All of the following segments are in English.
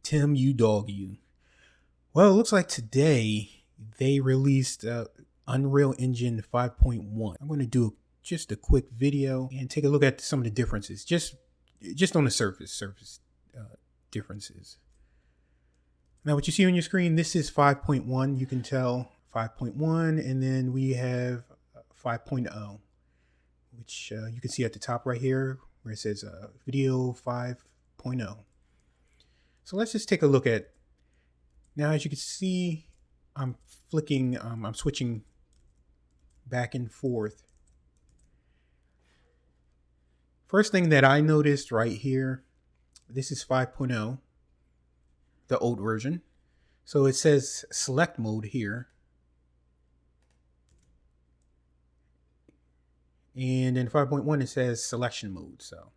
Tim, you dog you. Well, it looks like today they released Unreal Engine 5.1. I'm going to do just a quick video and take a look at some of the differences, just on the surface differences. Now, what you see on your screen, this is 5.1. You can tell 5.1, and then we have 5.0, which you can see at the top right here where it says Video 5.0. So let's just take a look at. Now, as you can see, I'm switching back and forth. First thing that I noticed right here, this is 5.0, the old version. So it says select mode here. And in 5.1, it says selection mode. So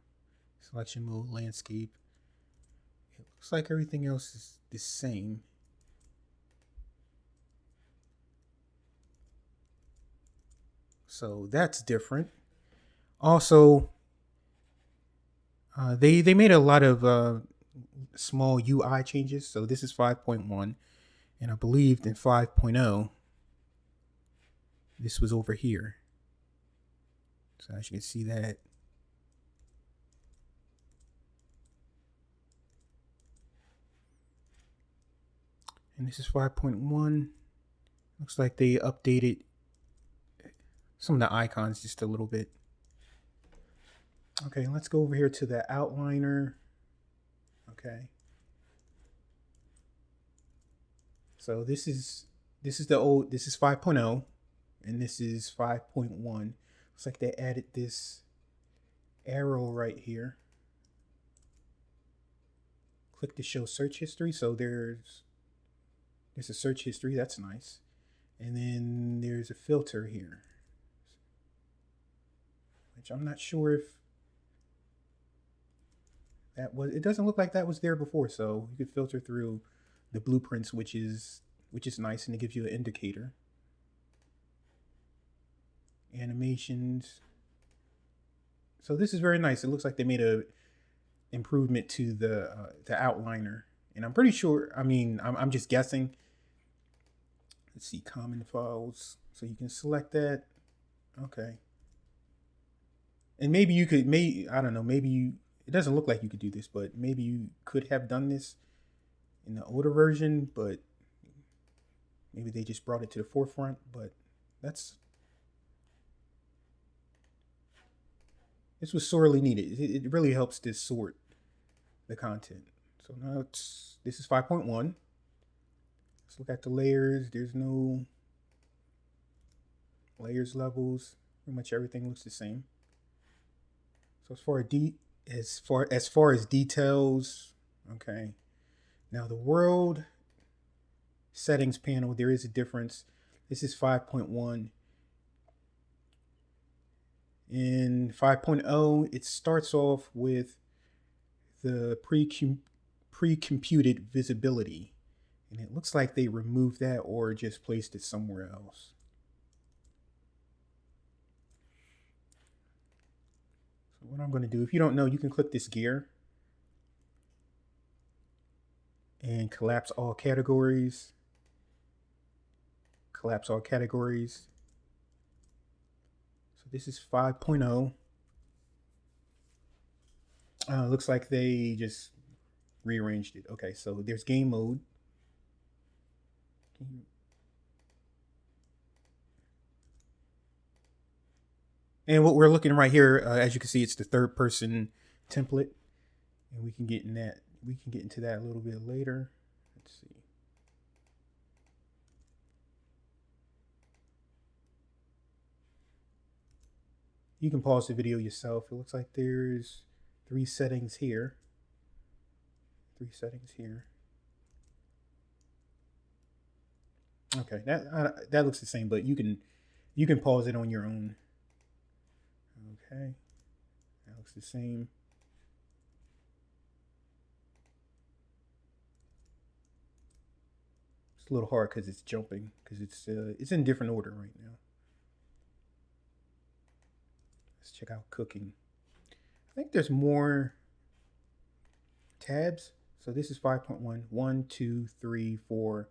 selection mode, landscape. It looks like everything else is the same. So that's different. Also, they made a lot of small UI changes. So this is 5.1, and I believed in 5.0, this was over here. So as you can see that. And this is 5.1. Looks like they updated some of the icons just a little bit. Okay, let's go over here to the outliner. Okay. So this is 5.0, and this is 5.1. Looks like they added this arrow right here. Click to show search history. So there's a search history. That's nice. And then there's a filter here, which I'm not sure if that was. It doesn't look like that was there before. So you could filter through the blueprints, which is nice, and it gives you an indicator. Animations. So this is very nice. It looks like they made a improvement to the outliner, and I'm pretty sure. I mean, I'm just guessing. Let's see, common files. So you can select that. Okay. And maybe you could, I don't know, it doesn't look like you could do this, but maybe you could have done this in the older version, but maybe they just brought it to the forefront. But this was sorely needed. It really helps to sort the content. So now this is 5.1. Let's look at the layers. There's no layers levels. Pretty much everything looks the same. So as far as details, okay. Now the world settings panel, there is a difference. This is 5.1. In 5.0, it starts off with the pre-computed visibility. And it looks like they removed that or just placed it somewhere else. So what I'm going to do, if you don't know, you can click this gear and collapse all categories. Collapse all categories. So this is 5.0. Looks like they just rearranged it. Okay, so there's game mode. And what we're looking right here, as you can see, it's the third person template, and we can get into that a little bit later. Let's see. You can pause the video yourself. It looks like there's three settings here. Okay, that looks the same, but you can pause it on your own. Okay, that looks the same. It's a little hard because it's jumping, because it's in different order right now. Let's check out cooking. I think there's more tabs. So this is 5.1. 1, 2, 3, 4,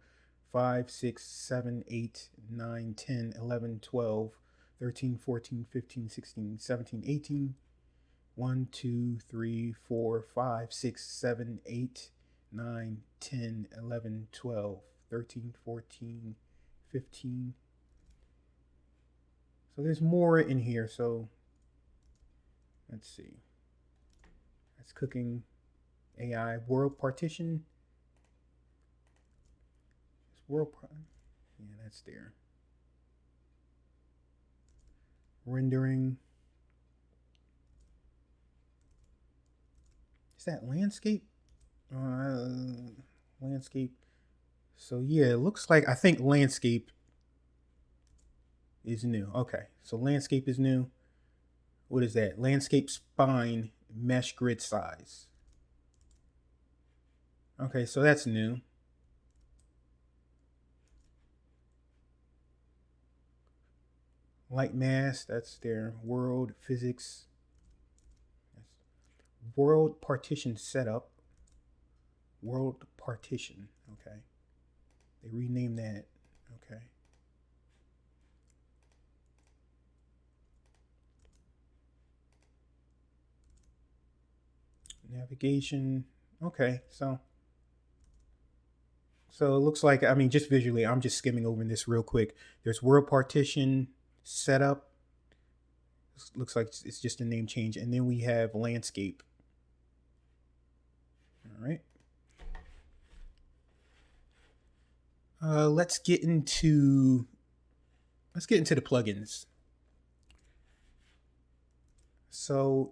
5, 6, 7, 8, 9, 10, 11, 12, 13, 14, 15, 16, 17, 18. 1, 2, 3, 4, 5, 6, 7, 8, 9, 10, 11, 12, 13, 14, 15. So there's more in here. So let's see. That's cooking AI world partition. Yeah, that's there. Rendering. Is that landscape? Landscape. So yeah, it looks like, I think landscape is new. Okay, so landscape is new. What is that? Landscape spine mesh grid size. Okay, so that's new. Light mass, that's their world physics. World partition setup. World partition. Okay. They renamed that. Okay. Navigation. Okay, so it looks like, I mean, just visually, I'm just skimming over this real quick. There's world partition setup. Looks like it's just a name change, and then we have landscape. All right. Let's get into the plugins. So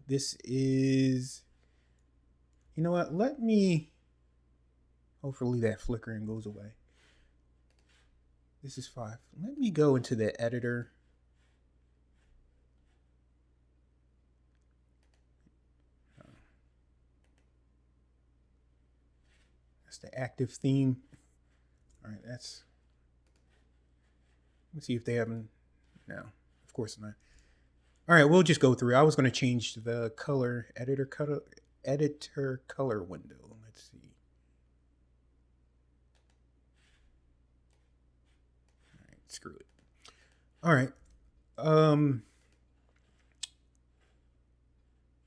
this is, you know what? Let me, hopefully that flickering goes away. This is 5. Let me go into the editor. That's the active theme. All right, let's see if they haven't. No, of course not. All right, we'll just go through. I was going to change the color editor color window. Let's see. All right, screw it. All right.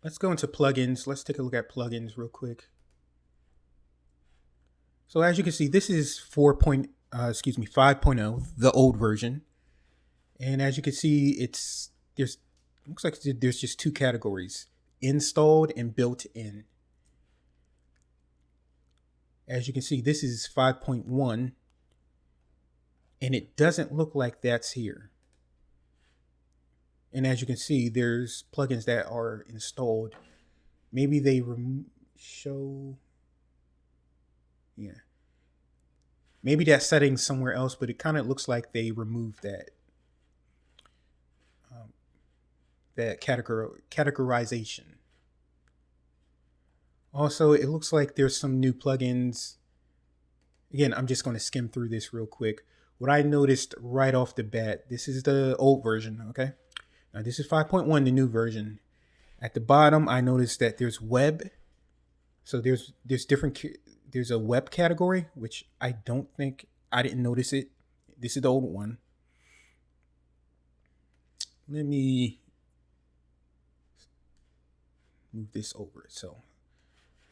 Let's go into plugins. Let's take a look at plugins real quick. So as you can see, this is 5.0, the old version. And as you can see, looks like there's just 2 categories: installed and built in. As you can see, this is 5.1, and it doesn't look like that's here. And as you can see, there's plugins that are installed. Maybe they show, yeah. Maybe that setting's somewhere else, but it kind of looks like they removed that. That categorization. Also, it looks like there's some new plugins. Again, I'm just going to skim through this real quick. What I noticed right off the bat, this is the old version, okay? Now this is 5.1, the new version. At the bottom, I noticed that there's web. So there's a web category, which I didn't notice it. This is the old one. Let me move this over. So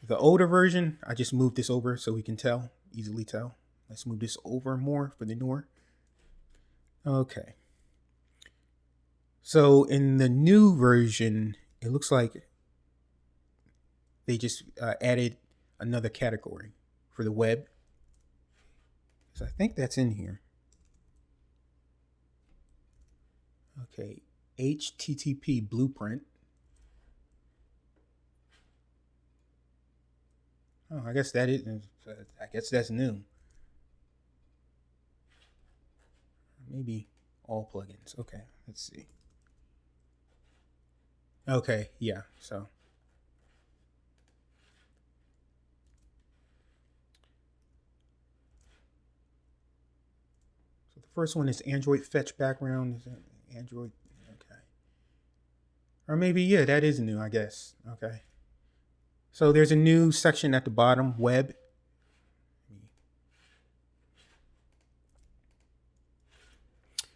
the older version, I just moved this over so we can easily tell. Let's move this over more for the newer. Okay. So in the new version, it looks like they just added another category for the web. So I think that's in here. Okay, HTTP blueprint. Oh, I guess that is. I guess that's new. Maybe all plugins. Okay, let's see. Okay, yeah. So the first one is Android fetch background. Is that Android? Okay. Or maybe, yeah, that is new, I guess. Okay. So there's a new section at the bottom, web.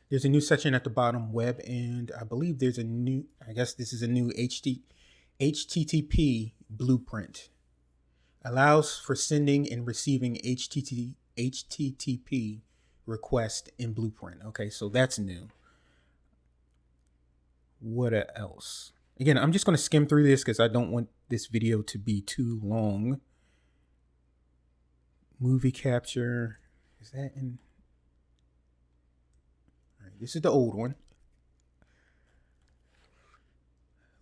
There's a new section at the bottom, web, and I believe there's a new, I guess this is a new HTTP blueprint. Allows for sending and receiving HTTP request in blueprint. Okay, so that's new. What else? Again, I'm just going to skim through this because I don't want this video to be too long. Movie capture. Is that in? All right, this is the old one.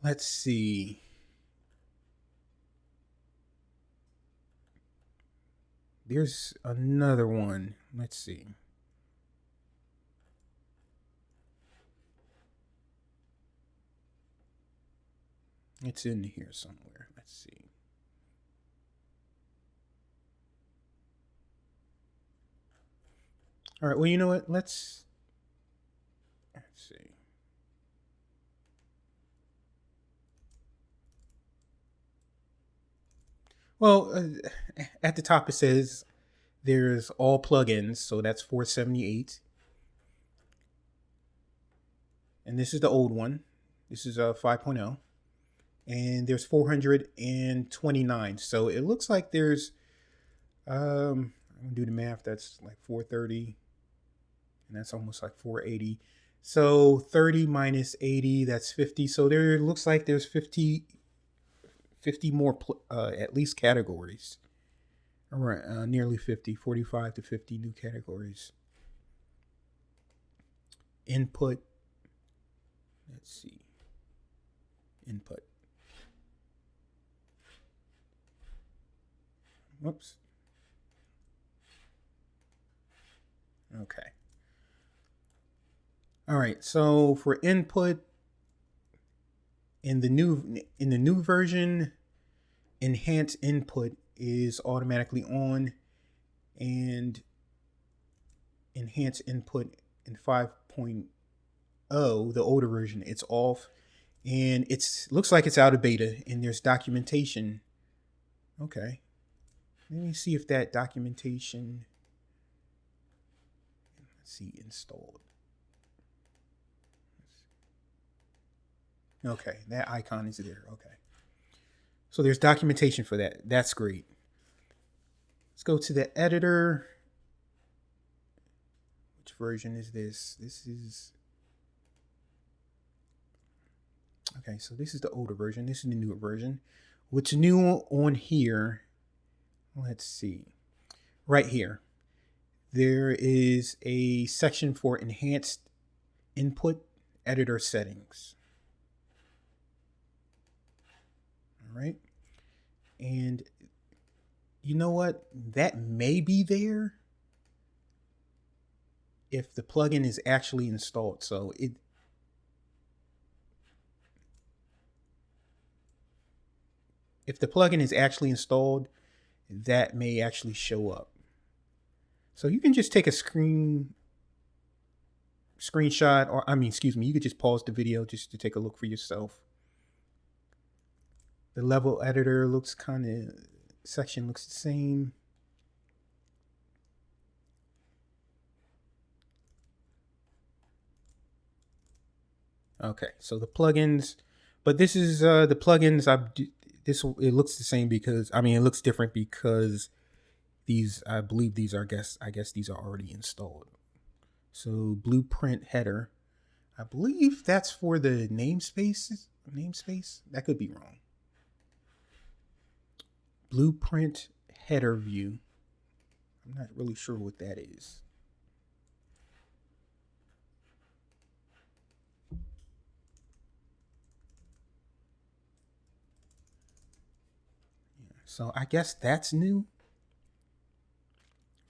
Let's see. There's another one. Let's see. It's in here somewhere. Let's see. All right. Well, you know what? Let's see. Well, at the top it says there's all plugins, so that's 478. And this is the old one. This is 5.0. And there's 429. So it looks like there's I'm gonna do the math. That's like 430, and that's almost like 480. So 30 minus 80, that's 50. So there looks like there's 50 more at least categories. Or nearly 50, 45 to 50 new categories. Input. Let's see. Input. Whoops. Okay. All right. So for input in the new version, enhance input is automatically on, and enhance input in 5.0, the older version, it's off, and looks like it's out of beta, and there's documentation. Okay. Let me see if that documentation, let's see, installed. Okay, that icon is there. Okay. So there's documentation for that. That's great. Let's go to the editor. Which version is this? This is... Okay, so this is the older version. This is the newer version. What's new on here? Let's see. Right here, there is a section for enhanced input editor settings. All right. And you know what? That may be there if the plugin is actually installed. So if the plugin is actually installed, that may actually show up. So you can just take a screenshot, or you could just pause the video just to take a look for yourself. The level editor looks section looks the same. Okay, so the plugins, but this is the plugins. It looks the same because it looks different because these, I believe these are, I guess these are already installed. So blueprint header, I believe that's for the namespace. That could be wrong. Blueprint header view. I'm not really sure what that is. Yeah, so I guess that's new.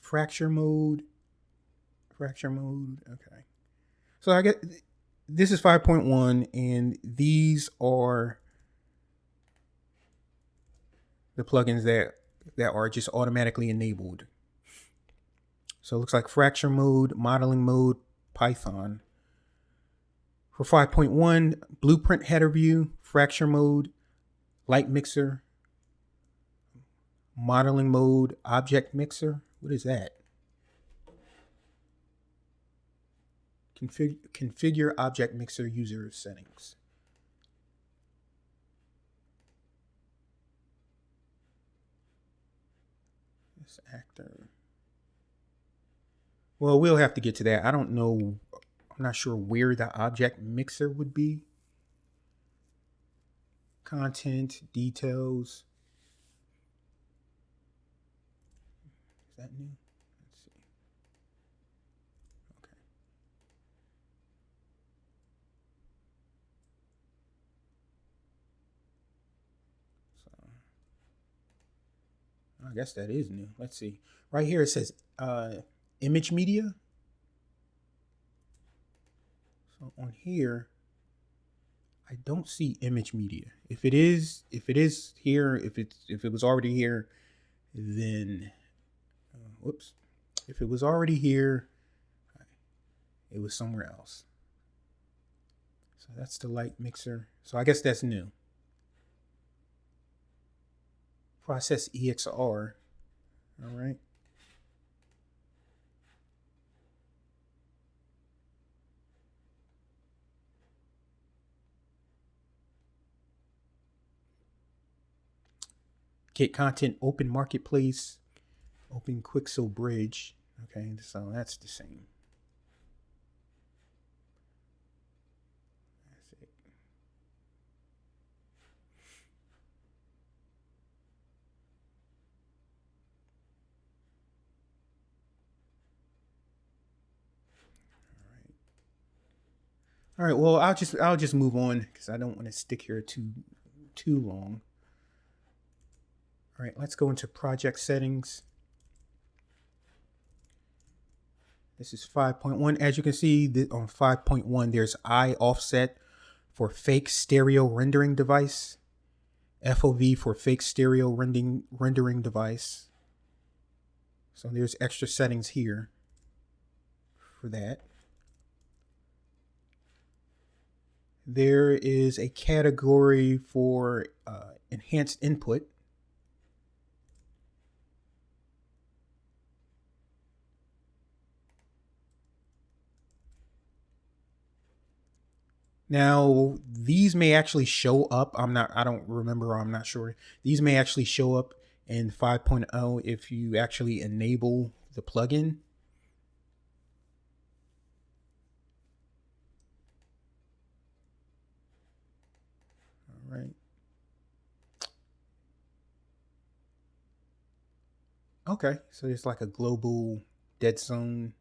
Fracture mode. Okay. So I get this is 5.1, and these are the plugins that are just automatically enabled. So it looks like fracture mode, modeling mode, Python. For 5.1, blueprint header view, fracture mode, light mixer, Modeling mode object mixer. What is that? Configure object mixer user settings. This actor. Well, we'll have to get to that. I don't know. I'm not sure where the object mixer would be. Content, details. Is that new? Let's see. Okay. So I guess that is new. Let's see. Right here it says image media. So on here, I don't see image media. If it is here, if it was already here, then whoops. If it was already here, it was somewhere else. So that's the light mixer. So I guess that's new. Process EXR. All right. Get content open marketplace, open Quixel bridge. Okay, so that's the same. That's it. All right. Well, I'll just move on because I don't want to stick here too long. All right, let's go into project settings. This is 5.1. As you can see on 5.1, there's eye offset for fake stereo rendering device, FOV for fake stereo rendering device. So there's extra settings here for that. There is a category for enhanced input. Now, these may actually show up. I don't remember, I'm not sure. These may actually show up in 5.0 if you actually enable the plugin. All right. Okay, so it's like a global dead zone.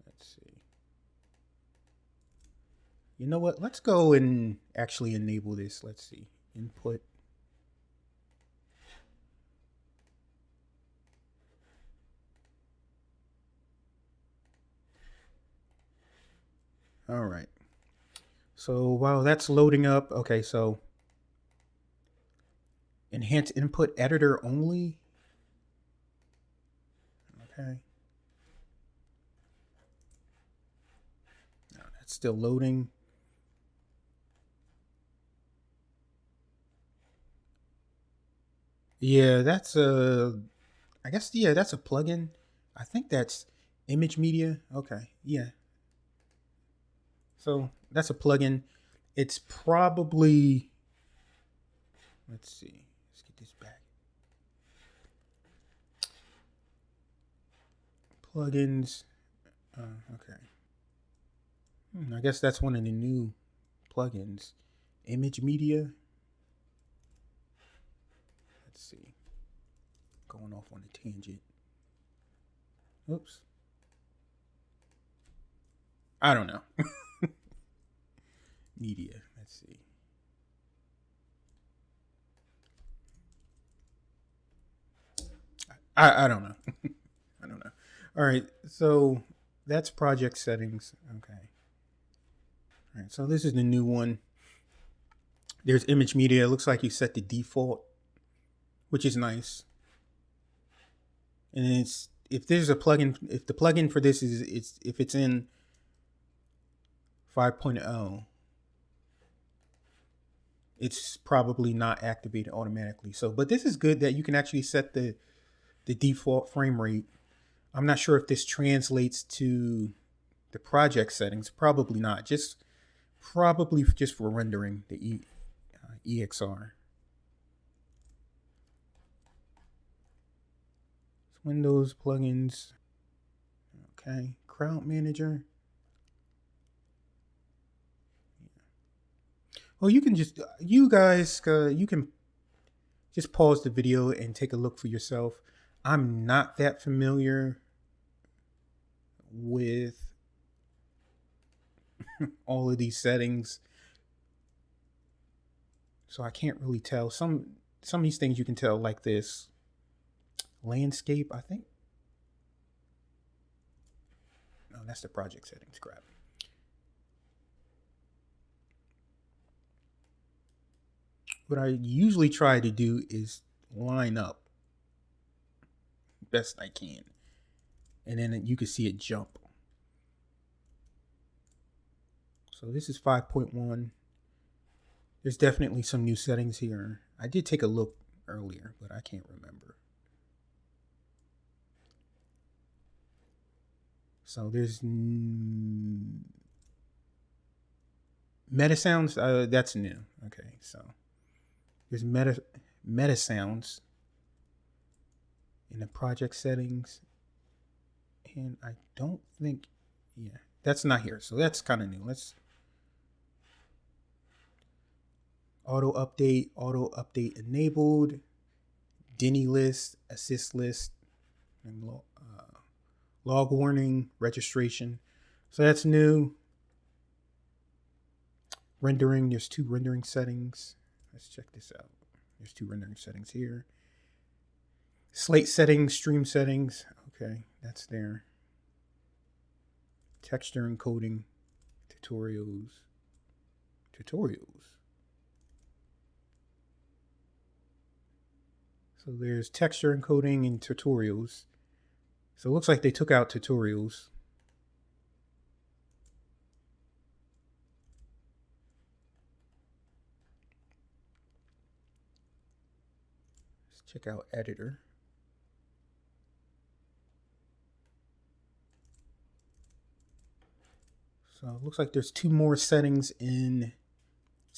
Let's see. You know what? Let's go and actually enable this. Let's see. Input. All right. So while that's loading up, okay, so enhance input editor only. Okay. No, that's still loading. Yeah, that's I guess, yeah, that's a plugin. I think that's image media. Okay, yeah. So that's a plugin. It's probably, let's see. Let's get this back. Plugins. Okay. I guess that's one of the new plugins. Image media. Let's see. Going off on a tangent. Oops. I don't know. Media. Let's see. I don't know. I don't know. All right. So that's project settings. Okay. All right. So this is the new one. There's image media. It looks like you set the default, which is nice. And it's, if there's a plugin, if the plugin for this is, if it's in 5.0, it's probably not activated automatically. So, but this is good that you can actually set the default frame rate. I'm not sure if this translates to the project settings. Probably not. Just probably just for rendering the EXR. Windows plugins. Okay, Crowd Manager. Well, you can just you guys you can just pause the video and take a look for yourself. I'm not that familiar with all of these settings, so I can't really tell. Some of these things you can tell, like this landscape, I think. No, that's the project settings. Crap. What I usually try to do is line up best I can, and then you can see it jump. So this is 5.1. There's definitely some new settings here. I did take a look earlier, but I can't remember. So there's meta sounds. That's new. Okay, so there's meta sounds in the project settings, and I don't think, yeah, that's not here. So that's kind of new. Let's auto update enabled, Denny list, assist list, and log warning, registration. So that's new. Rendering, there's 2 rendering settings. Let's check this out. There's 2 rendering settings here. Slate settings, stream settings. Okay, that's there. Texture encoding, tutorials. So there's texture encoding and tutorials. So it looks like they took out tutorials. Let's check out editor. So it looks like there's 2 more settings in,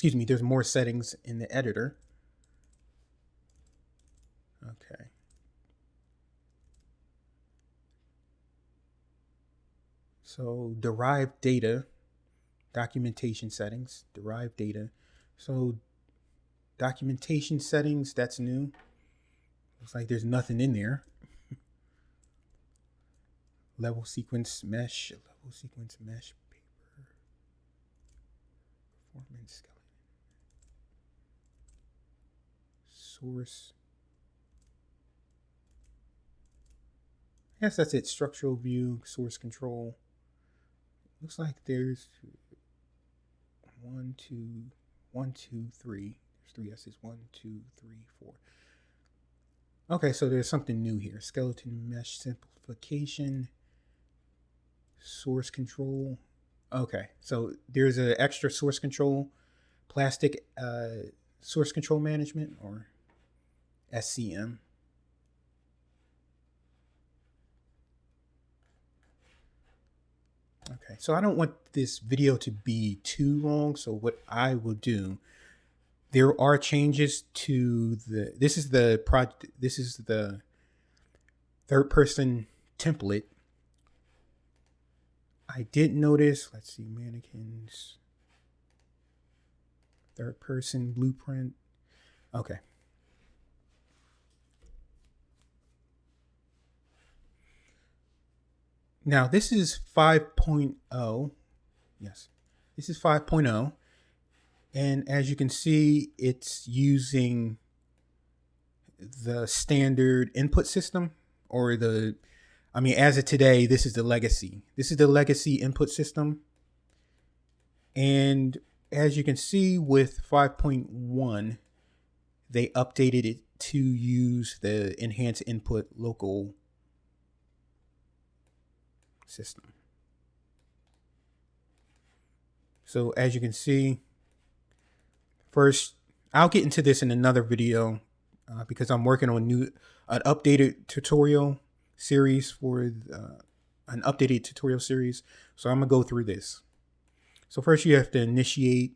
there's more settings in the editor. Okay. So derived data, documentation settings, derived data. So documentation settings, that's new. Looks like there's nothing in there. Level sequence mesh, paper, performance skeleton, source. I guess that's it. Structural view, source control. Looks like there's 1, 2, 3. There's 3 S's. 1, 2, 3, 4. Okay, so there's something new here. Skeleton mesh simplification, source control. Okay, so there's an extra source control, plastic source control management, or SCM. Okay, so I don't want this video to be too long, so what I will do, there are changes to this is the third person template. I did notice, let's see, mannequins, third person blueprint. Okay. Now this is 5.0. Yes, this is 5.0. And as you can see, it's using the standard input system, or as of today, this is the legacy. This is the legacy input system. And as you can see with 5.1, they updated it to use the enhanced input local system. So as you can see, first I'll get into this in another video because I'm working on an updated tutorial series for an updated tutorial series. So I'm gonna go through this. So first you have to initiate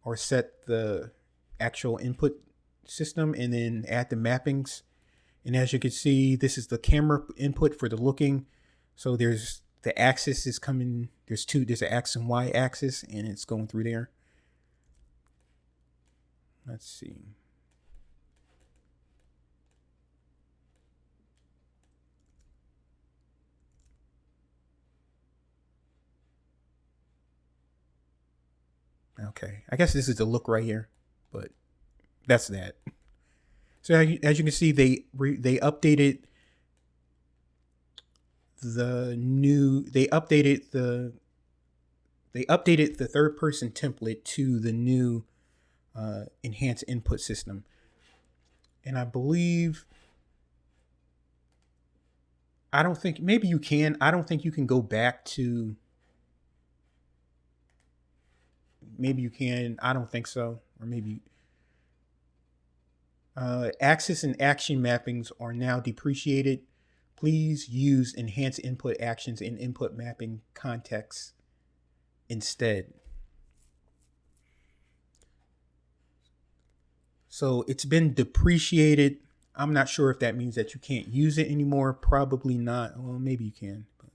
or set the actual input system and then add the mappings. And as you can see, this is the camera input for the looking. So there's the axis is coming. There's an X and Y axis and it's going through there. Let's see. Okay, I guess this is the look right here, but that's that. So as you can see, they updated they updated the third person template to the new enhanced input system, and I believe I don't think maybe you can. I don't think you can go back to. Maybe you can. I don't think so. Or maybe axis and action mappings are now depreciated. Please use enhanced input actions in input mapping contexts instead. So it's been depreciated. I'm not sure if that means that you can't use it anymore. Probably not. Well, maybe you can. But...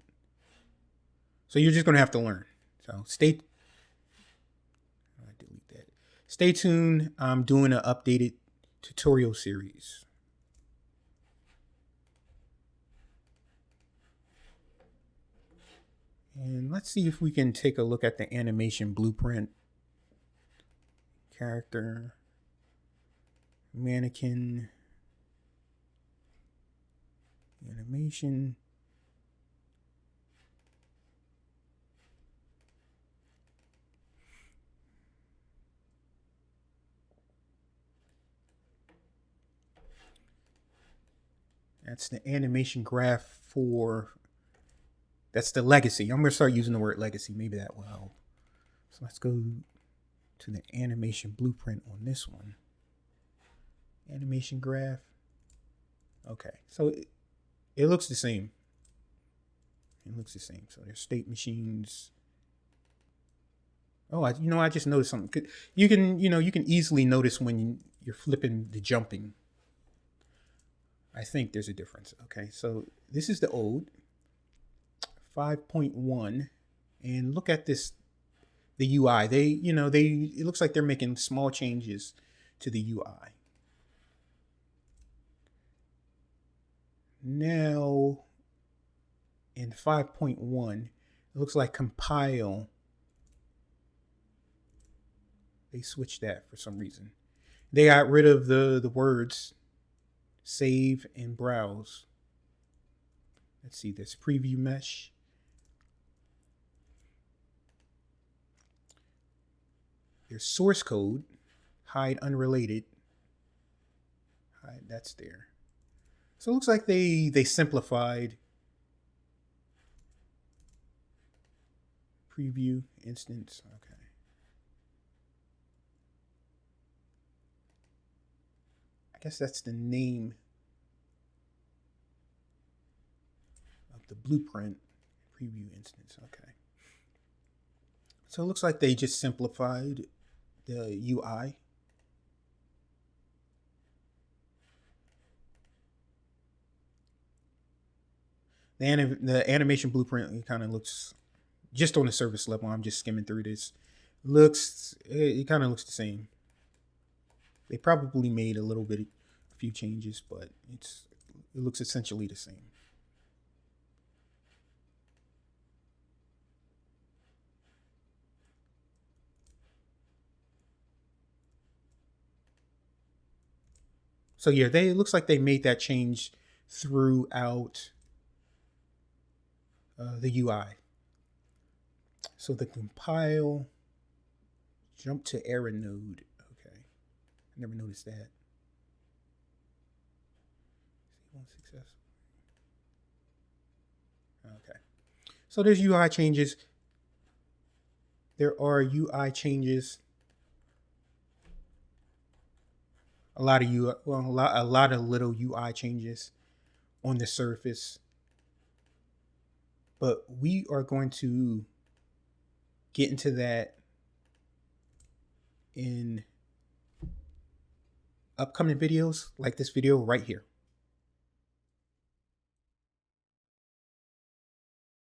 So you're just going to have to learn. So delete that. Stay tuned. I'm doing an updated tutorial series. And let's see if we can take a look at the animation blueprint. Character, mannequin, animation. That's the animation graph for, that's the legacy. I'm going to start using the word legacy. Maybe that will help. So let's go to the animation blueprint on this one. Animation graph. Okay, so it looks the same. It looks the same. So there's state machines. Oh, I just noticed something. You can easily notice when you're flipping the jumping. I think there's a difference. Okay, so this is the old 5.1, and look at this, the UI. It looks like they're making small changes to the UI. Now in 5.1, it looks like compile. They switched that for some reason. They got rid of the words save and browse. Let's see this preview mesh. There's source code, hide unrelated. Hide, that's there. So it looks like they simplified preview instance. Okay. I guess that's the name of the blueprint, preview instance. Okay. So it looks like they just simplified the UI. The animation blueprint kind of looks, just on the surface level, I'm just skimming through this, it kind of looks the same. They probably made a few changes, but it looks essentially the same. So yeah, it looks like they made that change throughout the UI. So the compile, jump to error node. Okay, I never noticed that. Successful. Okay, so there's UI changes. There are UI changes a lot of a lot of little UI changes on the surface. But we are going to get into that in upcoming videos like this video right here.